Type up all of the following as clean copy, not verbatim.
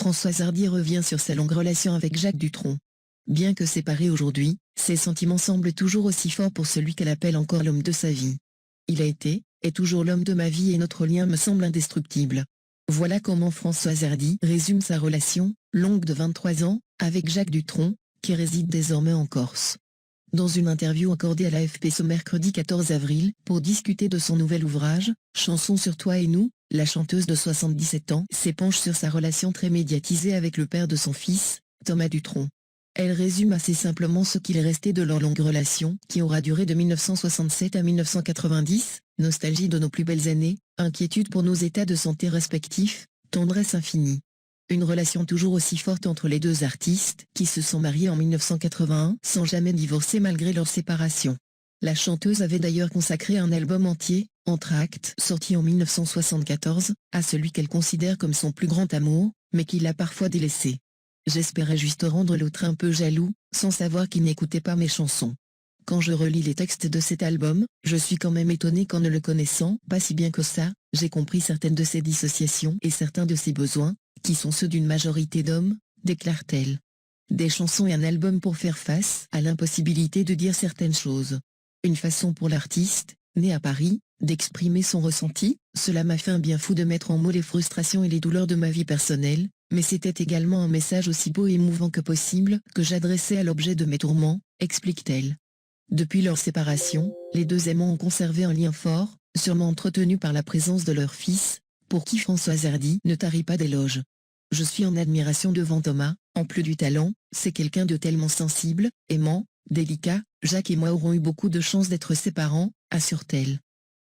Françoise Hardy revient sur sa longue relation avec Jacques Dutronc. Bien que séparés aujourd'hui, ses sentiments semblent toujours aussi forts pour celui qu'elle appelle encore l'homme de sa vie. Il a été, est toujours l'homme de ma vie et notre lien me semble indestructible. Voilà comment Françoise Hardy résume sa relation, longue de 23 ans, avec Jacques Dutronc, qui réside désormais en Corse. Dans une interview accordée à l'AFP ce mercredi 14 avril, pour discuter de son nouvel ouvrage, Chansons sur toi et nous, la chanteuse de 77 ans s'épanche sur sa relation très médiatisée avec le père de son fils, Thomas Dutronc. Elle résume assez simplement ce qu'il restait de leur longue relation, qui aura duré de 1967 à 1990, nostalgie de nos plus belles années, inquiétude pour nos états de santé respectifs, tendresse infinie. Une relation toujours aussi forte entre les deux artistes, qui se sont mariés en 1981 sans jamais divorcer malgré leur séparation. La chanteuse avait d'ailleurs consacré un album entier, Entr'actes, sorti en 1974, à celui qu'elle considère comme son plus grand amour, mais qui l'a parfois délaissé. J'espérais juste rendre l'autre un peu jaloux, sans savoir qu'il n'écoutait pas mes chansons. Quand je relis les textes de cet album, je suis quand même étonnée qu'en ne le connaissant pas si bien que ça, j'ai compris certaines de ses dissociations et certains de ses besoins, qui sont ceux d'une majorité d'hommes, déclare-t-elle. Des chansons et un album pour faire face à l'impossibilité de dire certaines choses. Une façon pour l'artiste, né à Paris, d'exprimer son ressenti. Cela m'a fait un bien fou de mettre en mots les frustrations et les douleurs de ma vie personnelle, mais c'était également un message aussi beau et émouvant que possible que j'adressais à l'objet de mes tourments, explique-t-elle. Depuis leur séparation, les deux aimants ont conservé un lien fort, sûrement entretenu par la présence de leur fils, pour qui Françoise Hardy ne tarit pas d'éloges. Je suis en admiration devant Thomas, en plus du talent, c'est quelqu'un de tellement sensible, aimant, délicat. Jacques et moi aurons eu beaucoup de chance d'être ses parents, assure-t-elle.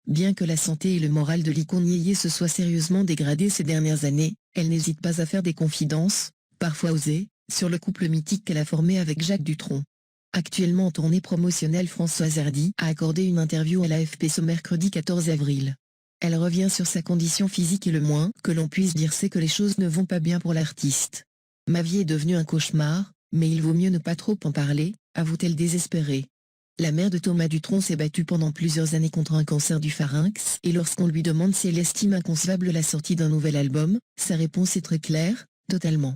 Bien que la santé et le moral de l'icône yéyé se soient sérieusement dégradés ces dernières années, elle n'hésite pas à faire des confidences, parfois osées, sur le couple mythique qu'elle a formé avec Jacques Dutronc. Actuellement en tournée promotionnelle, Françoise Hardy a accordé une interview à l'AFP ce mercredi 14 avril. Elle revient sur sa condition physique et le moins que l'on puisse dire c'est que les choses ne vont pas bien pour l'artiste. Ma vie est devenue un cauchemar, mais il vaut mieux ne pas trop en parler, avoue-t-elle désespérée. La mère de Thomas Dutronc s'est battue pendant plusieurs années contre un cancer du pharynx et lorsqu'on lui demande si elle estime inconcevable la sortie d'un nouvel album, sa réponse est très claire, totalement.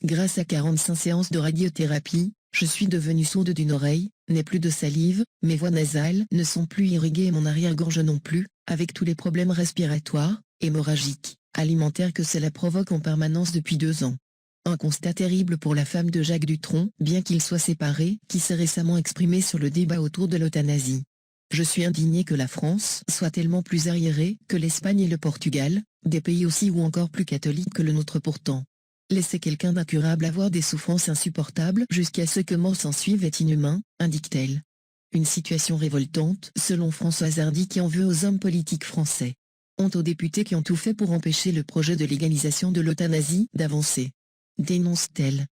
Grâce à 45 séances de radiothérapie, je suis devenue sourde d'une oreille, n'ai plus de salive, mes voies nasales ne sont plus irriguées et mon arrière-gorge non plus, avec tous les problèmes respiratoires, hémorragiques, alimentaires que cela provoque en permanence depuis 2 ans. Un constat terrible pour la femme de Jacques Dutronc, bien qu'ils soient séparés, qui s'est récemment exprimée sur le débat autour de l'euthanasie. Je suis indignée que la France soit tellement plus arriérée que l'Espagne et le Portugal, des pays aussi ou encore plus catholiques que le nôtre pourtant. Laisser quelqu'un d'incurable avoir des souffrances insupportables jusqu'à ce que mort s'ensuive est inhumain, indique-t-elle. Une situation révoltante, selon Françoise Hardy qui en veut aux hommes politiques français. Honte aux députés qui ont tout fait pour empêcher le projet de légalisation de l'euthanasie d'avancer. Dénonce-t-elle.